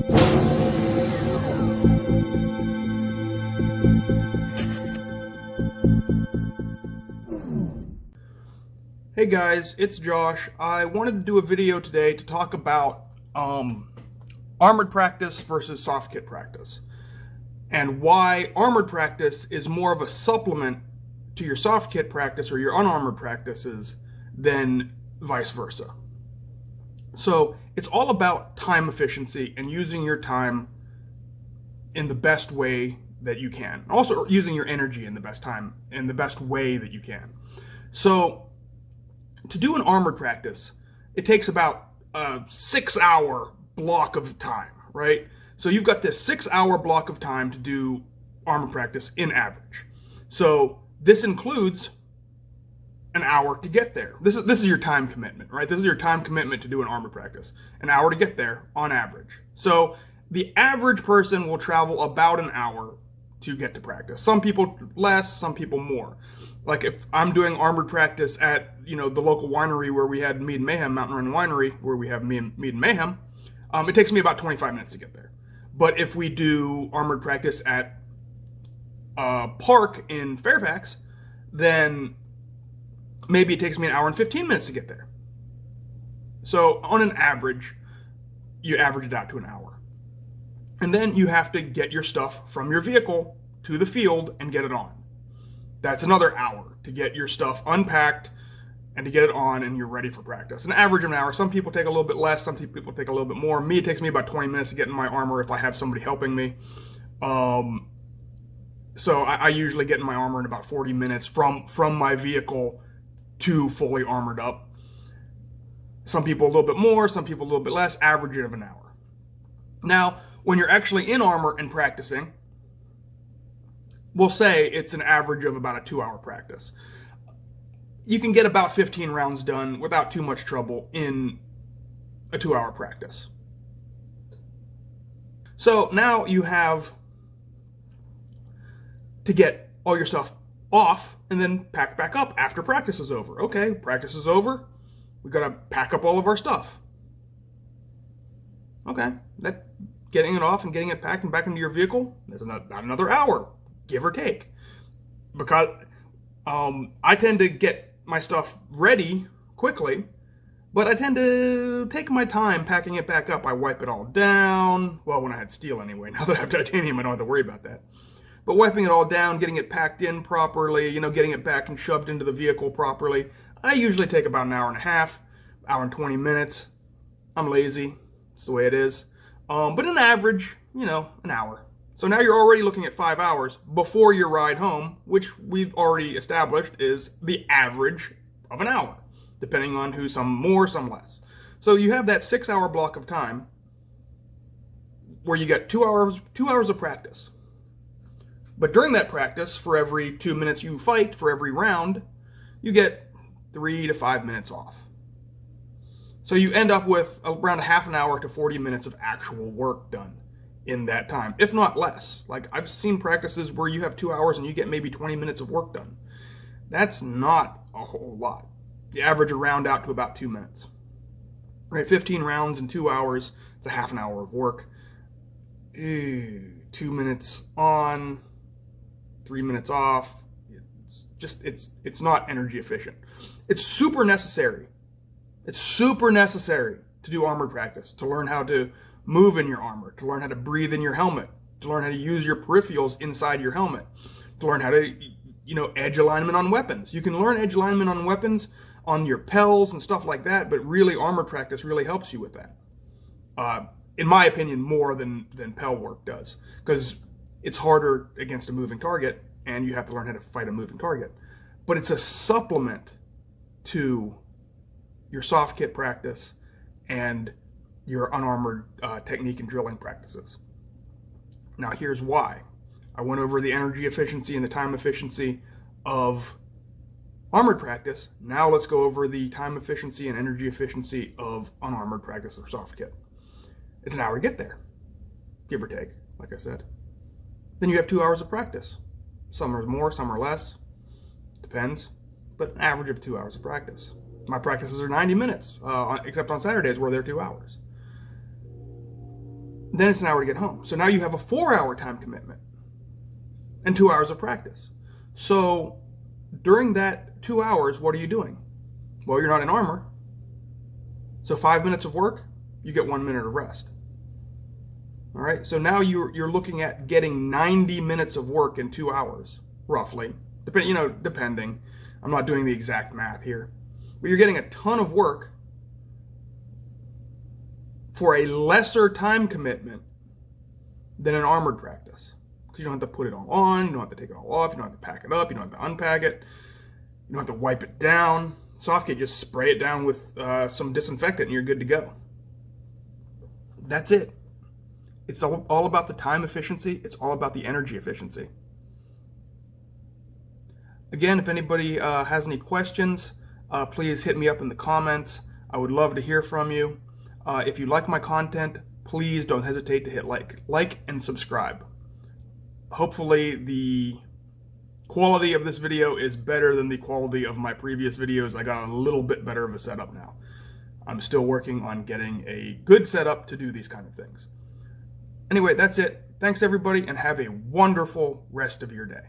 Hey guys, it's Josh. I wanted to do a video today to talk about armored practice versus soft kit practice, and why armored practice is more of a supplement to your soft kit practice or your unarmored practices than vice versa. So it's all about time efficiency and using your time in the best way that you can. Also using your energy in the best way that you can. So to do an armored practice, it takes about a 6-hour block of time, right? So you've got this 6-hour block of time to do armored practice in average. So this includes an hour to get there. This is your time commitment, right? This is your time commitment to do an armored practice. An hour to get there on average. So the average person will travel about an hour to get to practice. Some people less, some people more. Like if I'm doing armored practice at, the local winery where we had Mead and Mayhem, Mountain Run Winery, where we have Mead and Mayhem, it takes me about 25 minutes to get there. But if we do armored practice at a park in Fairfax, then maybe it takes me an hour and 15 minutes to get there. So on an average, you average it out to an hour. And then you have to get your stuff from your vehicle to the field and get it on. That's another hour to get your stuff unpacked and to get it on and you're ready for practice. An average of an hour. Some people take a little bit less, some people take a little bit more. Me, it takes me about 20 minutes to get in my armor if I have somebody helping me. So I usually get in my armor in about 40 minutes from my vehicle to fully armored up. Some people a little bit more, some people a little bit less, average of an hour. Now, when you're actually in armor and practicing, we'll say it's an average of about a 2-hour practice. You can get about 15 rounds done without too much trouble in a 2-hour practice. So now you have to get all your stuff off and then pack back up after practice is over. Okay, practice is over. We got to pack up all of our stuff. Okay, that getting it off and getting it packed and back into your vehicle, that's about another hour, give or take. Because I tend to get my stuff ready quickly, but I tend to take my time packing it back up. I wipe it all down. Well, when I had steel anyway. Now that I have titanium, I don't have to worry about that. But wiping it all down, getting it packed in properly, getting it back and shoved into the vehicle properly, I usually take about an hour and a half, hour and 20 minutes. I'm lazy. It's the way it is. But an average, an hour. So now you're already looking at 5 hours before your ride home, which we've already established is the average of an hour, depending on who, some more, some less. So you have that 6-hour block of time where you get 2 hours of practice. But during that practice, for every 2 minutes you fight, for every round, you get 3 to 5 minutes off. So you end up with around a half an hour to 40 minutes of actual work done in that time, if not less. Like I've seen practices where you have 2 hours and you get maybe 20 minutes of work done. That's not a whole lot. You average a round out to about 2 minutes. Right, 15 rounds in 2 hours, it's a half an hour of work. 2 minutes on, 3 minutes off. It's not energy efficient. It's super necessary. It's super necessary to do armored practice, to learn how to move in your armor, to learn how to breathe in your helmet, to learn how to use your peripherals inside your helmet, to learn how to, edge alignment on weapons. You can learn edge alignment on weapons on your PELs and stuff like that, but really armored practice really helps you with that. In my opinion, more than PEL work does, because it's harder against a moving target and you have to learn how to fight a moving target. But it's a supplement to your soft kit practice and your unarmored technique and drilling practices. Now here's why. I went over the energy efficiency and the time efficiency of armored practice. Now let's go over the time efficiency and energy efficiency of unarmored practice or soft kit. It's an hour to get there, give or take, like I said. Then you have 2 hours of practice. Some are more, some are less, depends, but an average of 2 hours of practice. My practices are 90 minutes, except on Saturdays where they're 2 hours. Then it's an hour to get home. So now you have a 4-hour time commitment and 2 hours of practice. So during that 2 hours, what are you doing? Well, you're not in armor. So 5 minutes of work, you get 1 minute of rest. All right, so now you're looking at getting 90 minutes of work in 2 hours, roughly. Depending. I'm not doing the exact math here. But you're getting a ton of work for a lesser time commitment than an armored practice. Because you don't have to put it all on, you don't have to take it all off, you don't have to pack it up, you don't have to unpack it, you don't have to wipe it down. Soft-K, just spray it down with some disinfectant and you're good to go. That's it. It's all about the time efficiency. It's all about the energy efficiency. Again, if anybody has any questions, please hit me up in the comments. I would love to hear from you. If you like my content, please don't hesitate to hit like and subscribe. Hopefully the quality of this video is better than the quality of my previous videos. I got a little bit better of a setup now. I'm still working on getting a good setup to do these kind of things. Anyway, that's it. Thanks everybody and have a wonderful rest of your day.